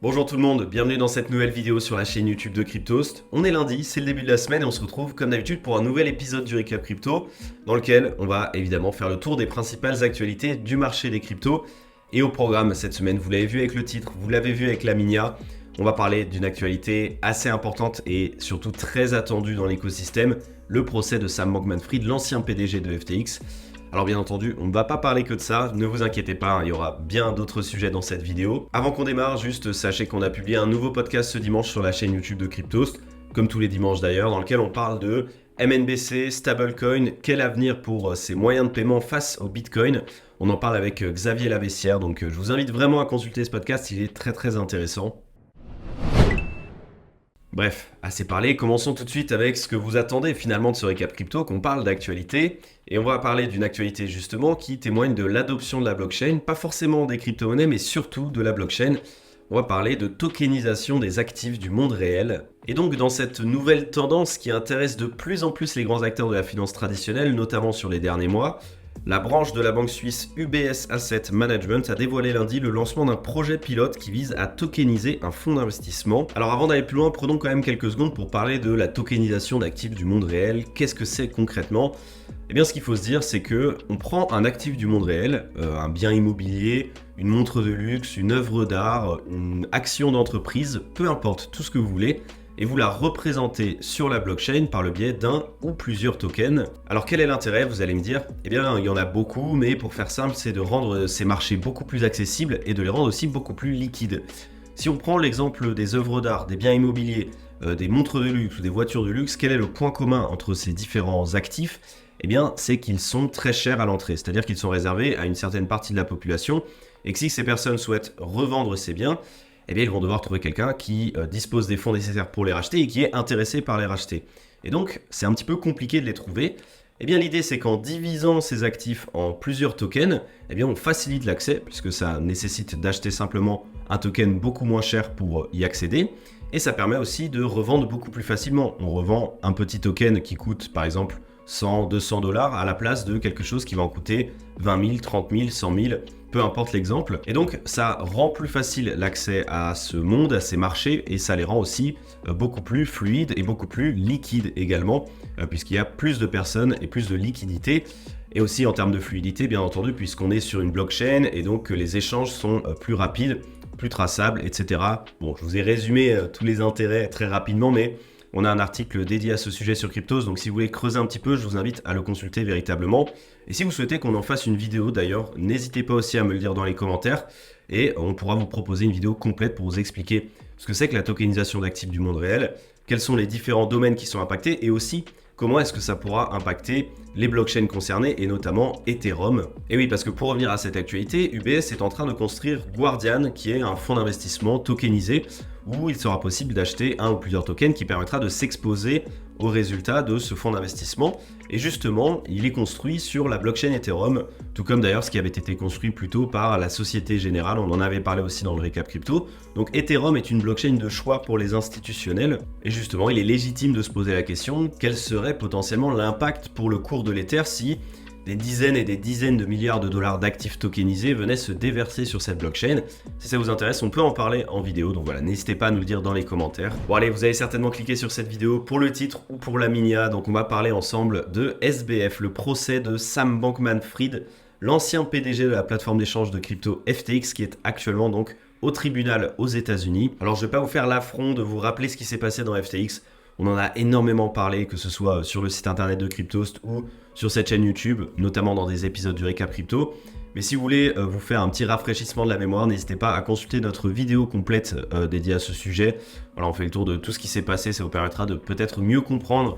Bonjour tout le monde, bienvenue dans cette nouvelle vidéo sur la chaîne YouTube de Cryptost. On est lundi, c'est le début de la semaine et on se retrouve comme d'habitude pour un nouvel épisode du Récap Crypto dans lequel on va évidemment faire le tour des principales actualités du marché des cryptos. Et au programme cette semaine, vous l'avez vu avec le titre, vous l'avez vu avec la Minia, on va parler d'une actualité assez importante et surtout très attendue dans l'écosystème, le procès de Sam Bankman-Fried, l'ancien PDG de FTX. Alors bien entendu, on ne va pas parler que de ça, ne vous inquiétez pas, il y aura bien d'autres sujets dans cette vidéo. Avant qu'on démarre, juste sachez qu'on a publié un nouveau podcast ce dimanche sur la chaîne YouTube de Cryptost, comme tous les dimanches d'ailleurs, dans lequel on parle de MNBC, stablecoin, quel avenir pour ces moyens de paiement face au Bitcoin. On en parle avec Xavier Lavessière, donc je vous invite vraiment à consulter ce podcast, il est très intéressant. Bref, assez parlé, commençons tout de suite avec ce que vous attendez finalement de ce récap crypto, qu'on parle d'actualité. Et on va parler d'une actualité justement qui témoigne de l'adoption de la blockchain, pas forcément des crypto-monnaies, mais surtout de la blockchain. On va parler de tokenisation des actifs du monde réel. Et donc dans cette nouvelle tendance qui intéresse de plus en plus les grands acteurs de la finance traditionnelle, notamment sur les derniers mois, la branche de la banque suisse UBS Asset Management a dévoilé lundi le lancement d'un projet pilote qui vise à tokeniser un fonds d'investissement. Alors avant d'aller plus loin, prenons quand même quelques secondes pour parler de la tokenisation d'actifs du monde réel. Qu'est-ce que c'est concrètement ? Eh bien ce qu'il faut se dire, c'est que on prend un actif du monde réel, un bien immobilier, une montre de luxe, une œuvre d'art, une action d'entreprise, peu importe, tout ce que vous voulez, et vous la représentez sur la blockchain par le biais d'un ou plusieurs tokens. Alors quel est l'intérêt, vous allez me dire ? Eh bien il y en a beaucoup, mais pour faire simple, c'est de rendre ces marchés beaucoup plus accessibles et de les rendre aussi beaucoup plus liquides. Si on prend l'exemple des œuvres d'art, des biens immobiliers, des montres de luxe ou des voitures de luxe, quel est le point commun entre ces différents actifs ? Eh bien c'est qu'ils sont très chers à l'entrée, c'est-à-dire qu'ils sont réservés à une certaine partie de la population et que si ces personnes souhaitent revendre ces biens, eh bien ils vont devoir trouver quelqu'un qui dispose des fonds nécessaires pour les racheter et qui est intéressé par les racheter. Et donc, c'est un petit peu compliqué de les trouver. Eh bien l'idée, c'est qu'en divisant ces actifs en plusieurs tokens, eh bien on facilite l'accès, puisque ça nécessite d'acheter simplement un token beaucoup moins cher pour y accéder. Et ça permet aussi de revendre beaucoup plus facilement. On revend un petit token qui coûte, par exemple, 100, 200 dollars à la place de quelque chose qui va en coûter 20 000, 30 000, 100 000, peu importe l'exemple. Et donc, ça rend plus facile l'accès à ce monde, à ces marchés, et ça les rend aussi beaucoup plus fluides et beaucoup plus liquides également, puisqu'il y a plus de personnes et plus de liquidité. Et aussi en termes de fluidité, bien entendu, puisqu'on est sur une blockchain et donc que les échanges sont plus rapides, plus traçables, etc. Bon, je vous ai résumé tous les intérêts très rapidement, mais on a un article dédié à ce sujet sur Cryptos, donc si vous voulez creuser un petit peu, je vous invite à le consulter véritablement. Et si vous souhaitez qu'on en fasse une vidéo d'ailleurs, n'hésitez pas aussi à me le dire dans les commentaires, et on pourra vous proposer une vidéo complète pour vous expliquer ce que c'est que la tokenisation d'actifs du monde réel, quels sont les différents domaines qui sont impactés, et aussi comment est-ce que ça pourra impacter les blockchains concernées, et notamment Ethereum. Et oui, parce que pour revenir à cette actualité, UBS est en train de construire Guardian, qui est un fonds d'investissement tokenisé, où il sera possible d'acheter un ou plusieurs tokens qui permettra de s'exposer aux résultats de ce fonds d'investissement. Et justement, il est construit sur la blockchain Ethereum, tout comme d'ailleurs ce qui avait été construit plus tôt par la Société Générale, on en avait parlé aussi dans le récap crypto. Donc Ethereum est une blockchain de choix pour les institutionnels, et justement, il est légitime de se poser la question, quel serait potentiellement l'impact pour le cours de l'Ether si des dizaines et des dizaines de milliards de dollars d'actifs tokenisés venaient se déverser sur cette blockchain. Si ça vous intéresse, on peut en parler en vidéo, donc voilà, n'hésitez pas à nous le dire dans les commentaires. Bon allez, vous avez certainement cliqué sur cette vidéo pour le titre ou pour la Minia, donc on va parler ensemble de SBF, le procès de Sam Bankman-Fried, l'ancien PDG de la plateforme d'échange de crypto FTX, qui est actuellement donc au tribunal aux États-Unis. Alors je vais pas vous faire l'affront de vous rappeler ce qui s'est passé dans FTX. On en a énormément parlé, que ce soit sur le site internet de Cryptost ou sur cette chaîne YouTube, notamment dans des épisodes du Récap Crypto. Mais si vous voulez vous faire un petit rafraîchissement de la mémoire, n'hésitez pas à consulter notre vidéo complète dédiée à ce sujet. Voilà, on fait le tour de tout ce qui s'est passé, ça vous permettra de peut-être mieux comprendre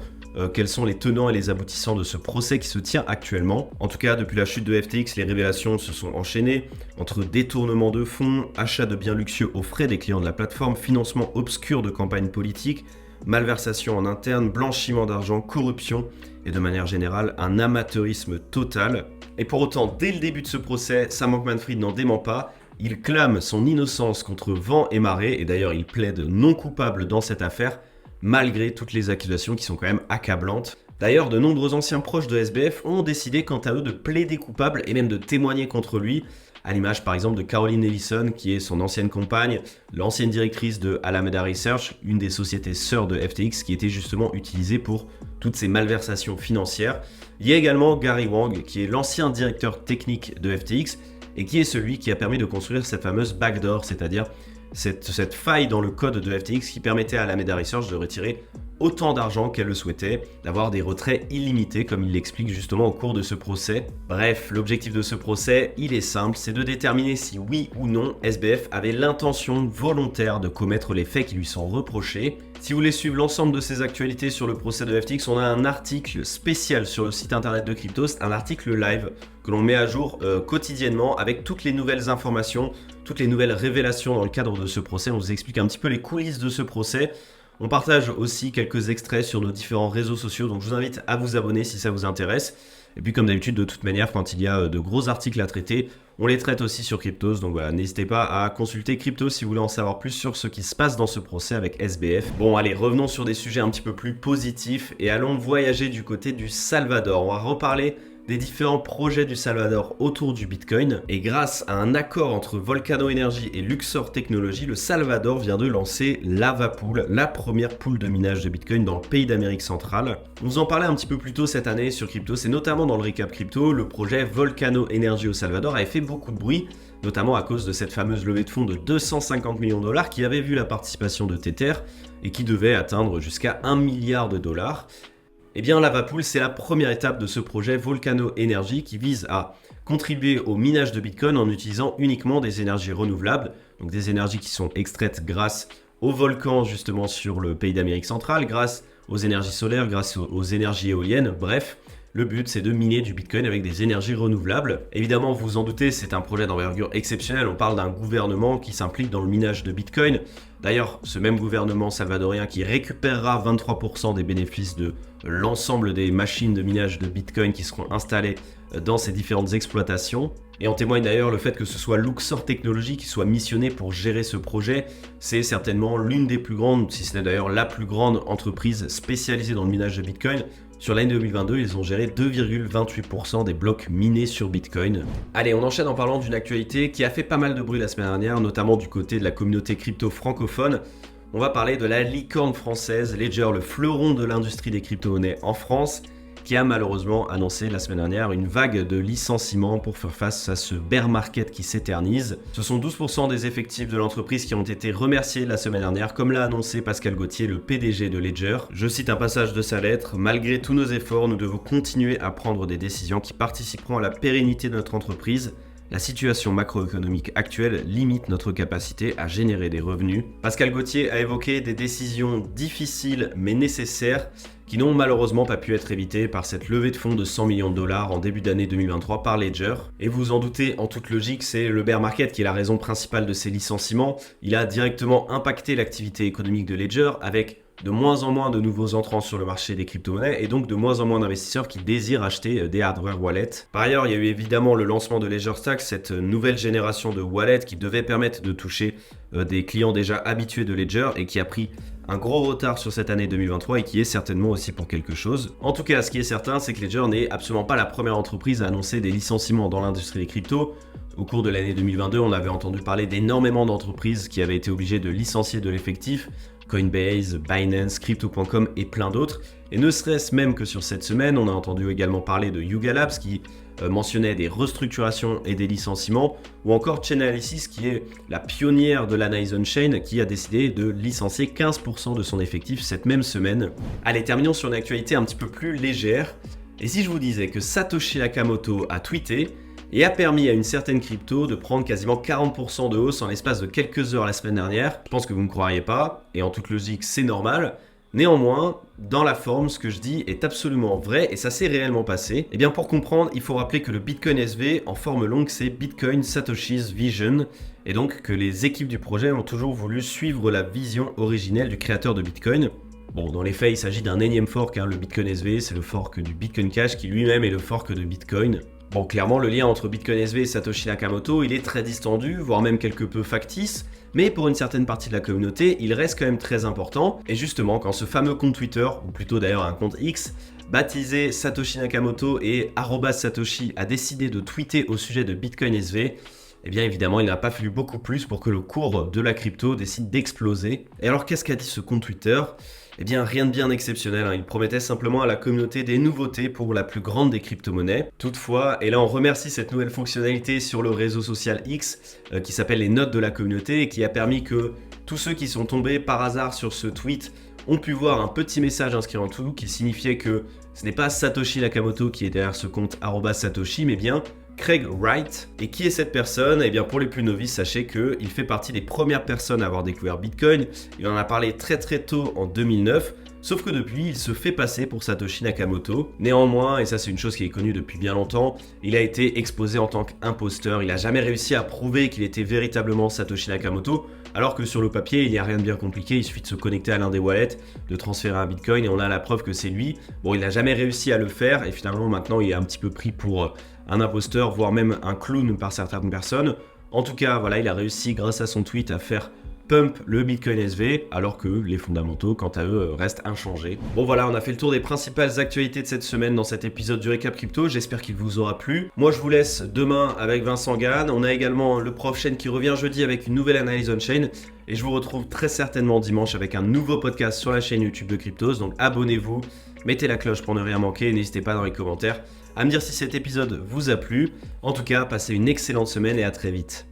quels sont les tenants et les aboutissants de ce procès qui se tient actuellement. En tout cas, depuis la chute de FTX, les révélations se sont enchaînées entre détournement de fonds, achat de biens luxueux aux frais des clients de la plateforme, financement obscur de campagnes politiques, malversation en interne, blanchiment d'argent, corruption et de manière générale un amateurisme total. Et pour autant, dès le début de ce procès, Sam Bankman-Fried n'en dément pas. Il clame son innocence contre vent et marée, et d'ailleurs il plaide non coupable dans cette affaire, malgré toutes les accusations qui sont quand même accablantes. D'ailleurs, de nombreux anciens proches de SBF ont décidé quant à eux de plaider coupable et même de témoigner contre lui. à l'image par exemple de Caroline Ellison, qui est son ancienne compagne, l'ancienne directrice de Alameda Research, une des sociétés sœurs de FTX, qui était justement utilisée pour toutes ces malversations financières. Il y a également Gary Wang, qui est l'ancien directeur technique de FTX, et qui est celui qui a permis de construire cette fameuse backdoor, c'est-à-dire cette faille dans le code de FTX qui permettait à Alameda Research de retirer autant d'argent qu'elle le souhaitait, d'avoir des retraits illimités comme il l'explique justement au cours de ce procès. Bref, l'objectif de ce procès, il est simple, c'est de déterminer si oui ou non SBF avait l'intention volontaire de commettre les faits qui lui sont reprochés. Si vous voulez suivre l'ensemble de ces actualités sur le procès de FTX, on a un article spécial sur le site internet de Cryptos, un article live que l'on met à jour quotidiennement avec toutes les nouvelles informations, toutes les nouvelles révélations dans le cadre de ce procès. On vous explique un petit peu les coulisses de ce procès. On partage aussi quelques extraits sur nos différents réseaux sociaux, donc je vous invite à vous abonner si ça vous intéresse. Et puis comme d'habitude, de toute manière, quand il y a de gros articles à traiter, on les traite aussi sur Cryptos. Donc voilà, n'hésitez pas à consulter Cryptos si vous voulez en savoir plus sur ce qui se passe dans ce procès avec SBF. Bon allez, revenons sur des sujets un petit peu plus positifs et allons voyager du côté du Salvador. On va reparler des différents projets du Salvador autour du Bitcoin. Et grâce à un accord entre Volcano Energy et Luxor Technologies, le Salvador vient de lancer Lavapool, la première pool de minage de Bitcoin dans le pays d'Amérique centrale. On vous en parlait un petit peu plus tôt cette année sur Cryptos, et notamment dans le récap crypto, le projet Volcano Energy au Salvador avait fait beaucoup de bruit, notamment à cause de cette fameuse levée de fonds de 250 millions de dollars qui avait vu la participation de Tether et qui devait atteindre jusqu'à 1 milliard de dollars. Eh bien, Lavapool, c'est la première étape de ce projet Volcano Energy qui vise à contribuer au minage de Bitcoin en utilisant uniquement des énergies renouvelables, donc des énergies qui sont extraites grâce aux volcans justement sur le pays d'Amérique centrale, grâce aux énergies solaires, grâce aux énergies éoliennes, bref. Le but, c'est de miner du Bitcoin avec des énergies renouvelables. Évidemment, vous vous en doutez, c'est un projet d'envergure exceptionnelle. On parle d'un gouvernement qui s'implique dans le minage de Bitcoin. D'ailleurs, ce même gouvernement salvadorien qui récupérera 23% des bénéfices de l'ensemble des machines de minage de Bitcoin qui seront installées dans ces différentes exploitations. Et en témoigne d'ailleurs le fait que ce soit Luxor Technologies qui soit missionné pour gérer ce projet. C'est certainement l'une des plus grandes, si ce n'est d'ailleurs la plus grande entreprise spécialisée dans le minage de Bitcoin. Sur l'année 2022, ils ont géré 2,28% des blocs minés sur Bitcoin. Allez, on enchaîne en parlant d'une actualité qui a fait pas mal de bruit la semaine dernière, notamment du côté de la communauté crypto francophone. On va parler de la licorne française Ledger, le fleuron de l'industrie des crypto-monnaies en France, qui a malheureusement annoncé la semaine dernière une vague de licenciements pour faire face à ce bear market qui s'éternise. Ce sont 12% des effectifs de l'entreprise qui ont été remerciés la semaine dernière, comme l'a annoncé Pascal Gauthier, le PDG de Ledger. Je cite un passage de sa lettre: « Malgré tous nos efforts, nous devons continuer à prendre des décisions qui participeront à la pérennité de notre entreprise. La situation macroéconomique actuelle limite notre capacité à générer des revenus. » Pascal Gauthier a évoqué des décisions difficiles mais nécessaires qui n'ont malheureusement pas pu être évitées par cette levée de fonds de 100 millions de dollars en début d'année 2023 par Ledger. Et vous en doutez, en toute logique, c'est le bear market qui est la raison principale de ces licenciements. Il a directement impacté l'activité économique de Ledger avec de moins en moins de nouveaux entrants sur le marché des crypto-monnaies et donc de moins en moins d'investisseurs qui désirent acheter des hardware wallets. Par ailleurs, il y a eu évidemment le lancement de Ledger Stack, cette nouvelle génération de wallets qui devait permettre de toucher des clients déjà habitués de Ledger et qui a pris un gros retard sur cette année 2023 et qui est certainement aussi pour quelque chose. En tout cas, ce qui est certain, c'est que Ledger n'est absolument pas la première entreprise à annoncer des licenciements dans l'industrie des cryptos. Au cours de l'année 2022, on avait entendu parler d'énormément d'entreprises qui avaient été obligées de licencier de l'effectif. Coinbase, Binance, Crypto.com et plein d'autres. Et ne serait-ce même que sur cette semaine, on a entendu également parler de Yuga Labs qui mentionnait des restructurations et des licenciements, ou encore Chainalysis qui est la pionnière de l'analyse on-chain qui a décidé de licencier 15% de son effectif cette même semaine. Allez, terminons sur une actualité un petit peu plus légère. Et si je vous disais que Satoshi Nakamoto a tweeté et a permis à une certaine crypto de prendre quasiment 40% de hausse en l'espace de quelques heures la semaine dernière, je pense que vous ne me croiriez pas, et en toute logique c'est normal. Néanmoins, dans la forme, ce que je dis est absolument vrai et ça s'est réellement passé. Et bien pour comprendre, il faut rappeler que le Bitcoin SV en forme longue c'est Bitcoin Satoshi's Vision, et donc que les équipes du projet ont toujours voulu suivre la vision originelle du créateur de Bitcoin. Bon, dans les faits, il s'agit d'un énième fork, le Bitcoin SV, c'est le fork du Bitcoin Cash qui lui-même est le fork de Bitcoin. Bon, clairement, le lien entre Bitcoin SV et Satoshi Nakamoto, il est très distendu, voire même quelque peu factice, mais pour une certaine partie de la communauté, il reste quand même très important. Et justement, quand ce fameux compte Twitter, ou plutôt d'ailleurs un compte X, baptisé Satoshi Nakamoto et @Satoshi a décidé de tweeter au sujet de Bitcoin SV, eh bien évidemment il n'a pas fallu beaucoup plus pour que le cours de la crypto décide d'exploser. Et alors qu'est-ce qu'a dit ce compte Twitter ? Eh bien rien de bien exceptionnel, il promettait simplement à la communauté des nouveautés pour la plus grande des crypto-monnaies. Toutefois, et là on remercie cette nouvelle fonctionnalité sur le réseau social X qui s'appelle les notes de la communauté et qui a permis que tous ceux qui sont tombés par hasard sur ce tweet ont pu voir un petit message inscrit en dessous qui signifiait que ce n'est pas Satoshi Nakamoto qui est derrière ce compte @Satoshi, mais bien Craig Wright. Et qui est cette personne ? Eh bien pour les plus novices, sachez qu'il fait partie des premières personnes à avoir découvert Bitcoin. Il en a parlé très tôt en 2009. Sauf que depuis, il se fait passer pour Satoshi Nakamoto. Néanmoins, et ça c'est une chose qui est connue depuis bien longtemps, il a été exposé en tant qu'imposteur. Il n'a jamais réussi à prouver qu'il était véritablement Satoshi Nakamoto, alors que sur le papier, il n'y a rien de bien compliqué. Il suffit de se connecter à l'un des wallets, de transférer un Bitcoin et on a la preuve que c'est lui. Bon, il n'a jamais réussi à le faire et finalement maintenant il est un petit peu pris pour un imposteur, voire même un clown par certaines personnes. En tout cas, voilà, il a réussi grâce à son tweet à faire pump le Bitcoin SV, alors que les fondamentaux, quant à eux, restent inchangés. Bon voilà, on a fait le tour des principales actualités de cette semaine dans cet épisode du Récap Crypto, j'espère qu'il vous aura plu. Moi je vous laisse demain avec Vincent Gann, on a également le Prof Chain qui revient jeudi avec une nouvelle analyse on-chain, et je vous retrouve très certainement dimanche avec un nouveau podcast sur la chaîne YouTube de Cryptos, donc abonnez-vous, mettez la cloche pour ne rien manquer, et n'hésitez pas dans les commentaires à me dire si cet épisode vous a plu. En tout cas, passez une excellente semaine et à très vite.